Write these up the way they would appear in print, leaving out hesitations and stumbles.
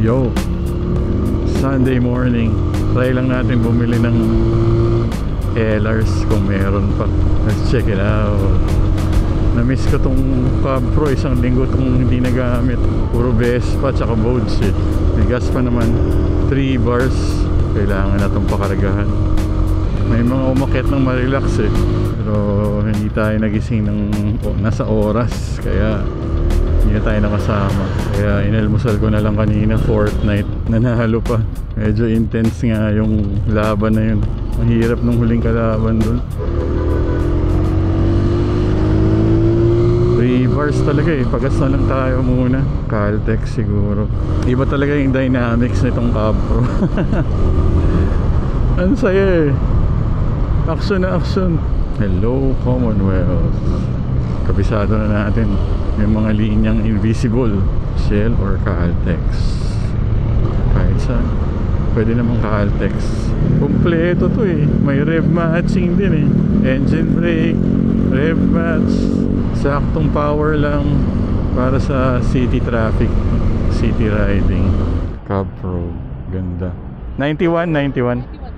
Yo, Sunday morning. Try lang natin bumili ng LRs kung meron pa. Let's check it out. Na-miss ko tong Cab Pro. Isang linggo tong hindi nagamit. Puro Vespa tsaka Bodes eh. May gas pa naman. 3 bars. Kailangan na itong pakaragahan. May mga umakyat ng ma-relax eh. Pero hindi tayo nagising ng nasa oras. Kaya hindi na tayo nakasama. Kaya inalmusal ko na lang kanina. Fortnite. Nanalo pa. Medyo intense nga yung laban na yun. Ang hirap nung huling kalaban dun. 3 bars talaga eh. Pagas na lang tayo muna. Caltex siguro. Iba talaga yung dynamics nitong Cab Pro. Ang saya eh. Action na action. Hello Commonwealth. Kabisado na natin yung mga linyang invisible, Shell or Caltex. Kahit saan pwede namang Caltex. Kompleto to eh. May rev matching din eh. Engine brake, rev match. Saktong power lang para sa city traffic, city riding. Cab Pro, ganda. 91.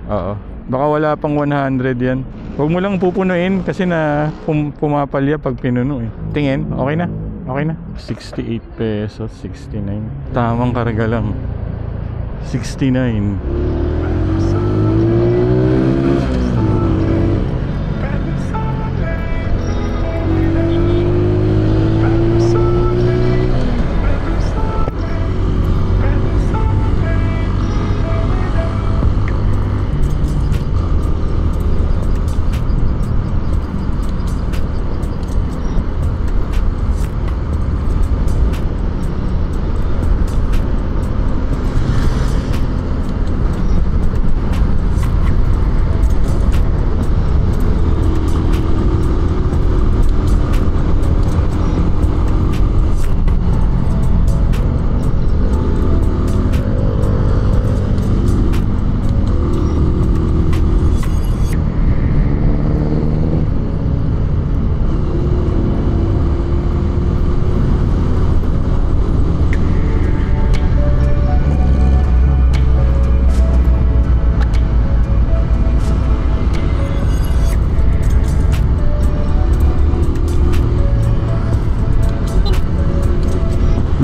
Oo. Baka wala pang 100 yan. Huwag mo lang pupunuin kasi na pumapalya pag pinuno eh. Tingin, okay na. Okay na. 68 pesos, 69. Tamang karga lang. 69.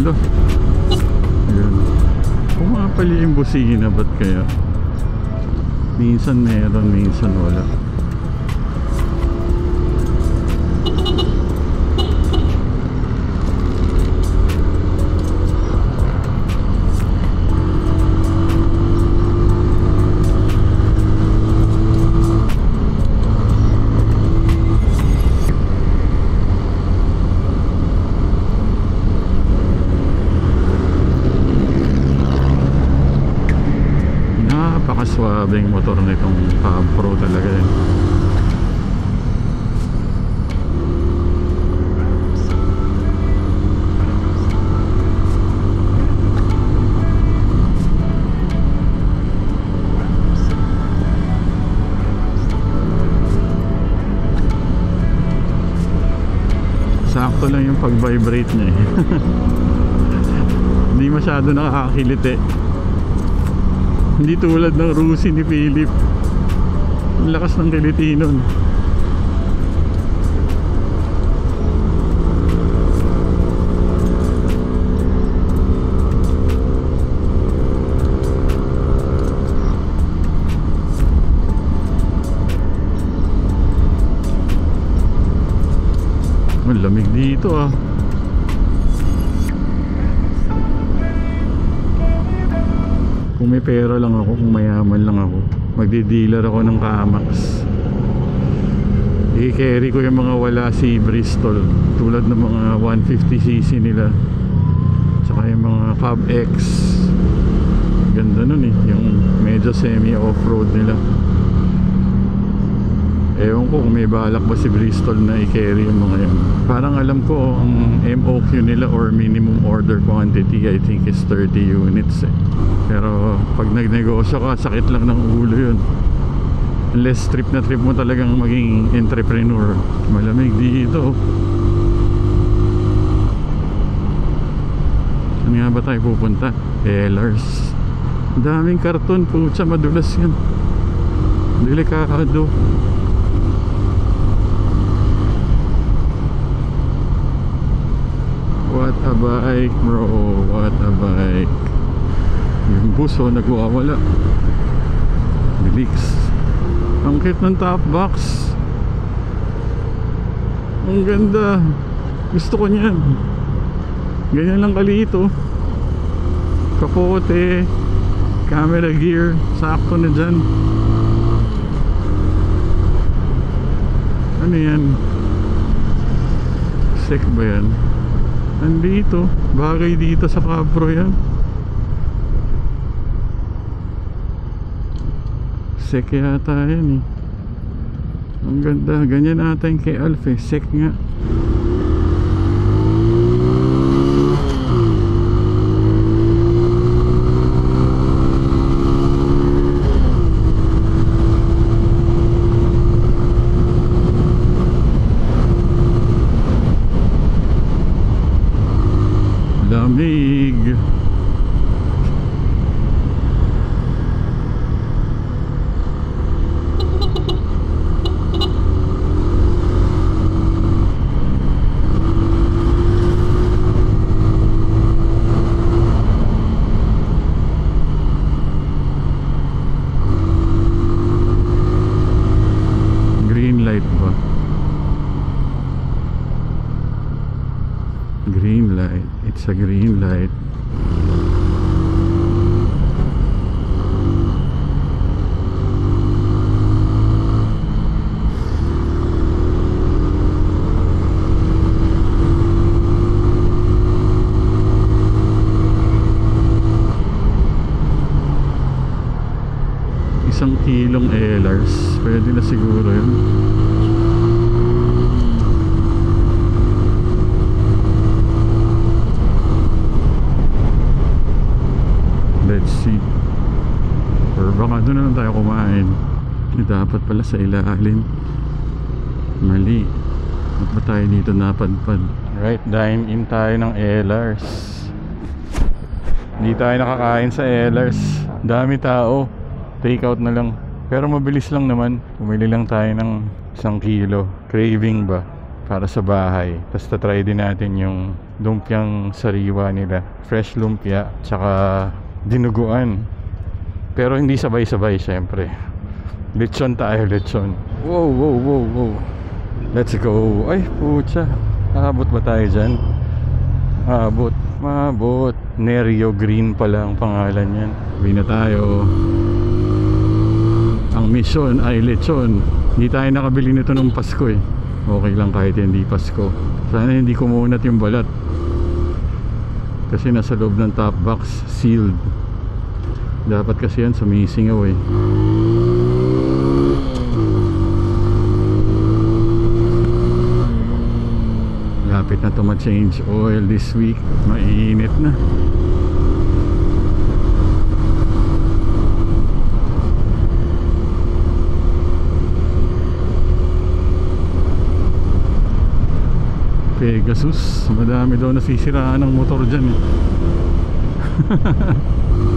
Hello. Ayan. Pumapali yung busina, ba't kaya? Minsan meron, minsan wala. Napakaswabing motor nitong Cab Pro talaga yun. Sakto lang yung pag-vibrate niya eh. Hindi masyado nakakakiliti. Hindi tulad ng Rusi ni Philip. Ang lakas ng kiliti nun. Ang lamig dito ah. Kung may pera lang ako, kung mayaman lang ako, magdi-dealer ako ng Kamax. I-carry ko yung mga wala si Bristol, tulad ng mga 150cc nila, tsaka yung mga Cab X. Ganda nun eh, yung medyo semi off-road nila. Ewan ko kung may balak ba si Bristol na i-carry yung mga yan. Parang alam ko ang MOQ nila or minimum order quantity I think is 30 units eh. Pero pag nagnegosyo ka, sakit lang ng ulo yun. Unless trip na trip mo talagang maging entrepreneur. Malamig dito. Ano nga ba ba tayo pupunta? Ehlers. Daming karton, putya, madulas yan. Delikado. What a bike, bro. What a bike. Yung buso nagwawala. Bilis. Ang cute ng top box. Ang ganda. Gusto ko niyan. Ganyan lang kalito. Kapote. Camera gear. Sakto na dyan. Ano yan? Sek ba yan? Nandito. Bagay dito sa Capro yan. Sek yata yan eh. Ang ganda. Ganyan ata yung kay Alf eh. Sek nga. Lamig. Green light ba? Green light. It's a green light. Isang kilong Ehlers. Pwede na siguro yun. Let's see. Or baka doon na lang tayo kumain. Dapat pala sa ilalim. Mali. Ba't ba tayo dito napadpad? Right, dine in tayo ng Ehlers. Hindi tayo nakakain sa Ehlers. Dami tao. Take out na lang. Pero mabilis lang naman. Pumili lang tayo ng 1 kilo. Craving ba? Para sa bahay. Tapos tatry din natin yung lumpiang sariwa nila. Fresh lumpia. Tsaka dinuguan. Pero hindi sabay-sabay syempre. Lechon tayo, lechon. Wow, wow, wow, wow. Let's go. Ay, putya. Aabot ba tayo dyan? Aabot. Maabot. Nerio Green pala ang pangalan yan. Uwi na tayo. Ang mission ay lechon. Hindi tayo nakabili nito nung Pasko eh. Okay lang kahit hindi Pasko. Sana hindi kumunat yung balat. Kasi nasa loob ng top box, sealed. Dapat kasi yan sumisingaw eh. Lapit na to ma-change oil this week. Mainit na. Pegasus, madami daw nasisiraan ng motor dyan eh.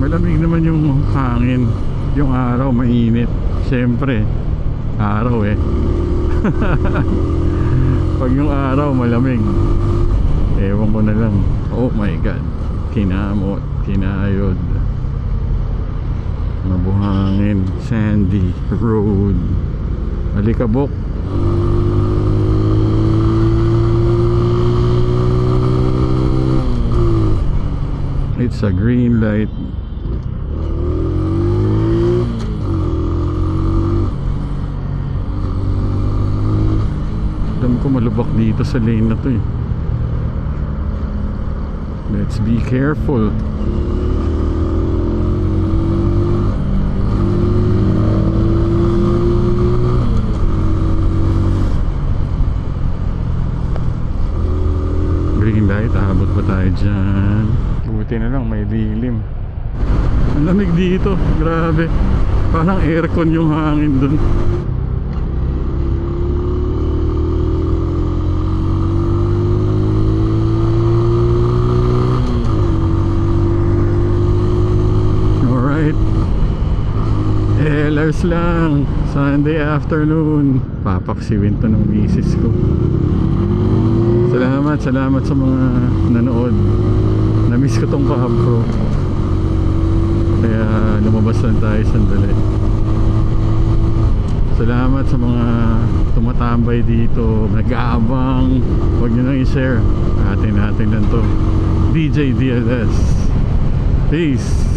Malamig naman yung hangin. Yung araw mainit. Siyempre araw eh. Pag yung araw malamig, ewan ko na lang. Oh my god, kinamot, kinayod. Mabuhangin, sandy road, alikabok. It's a green light. Alam ko malubak dito sa lane na to eh. Let's be careful. Green light, aabot pa tayo dyan. Buti na lang may dilim. Ang lamig dito, grabe. Parang aircon yung hangin dun. $10 lang Sunday afternoon. Papaksiwin to ng misis ko. Salamat sa mga nanood. Na-miss ko tong ka-upro, kaya lumabas lang tayo sandali. Salamat sa mga tumatambay dito, nag-aabang. Huwag nyo nang i-share. Natin lang to. DJ DLS. Peace.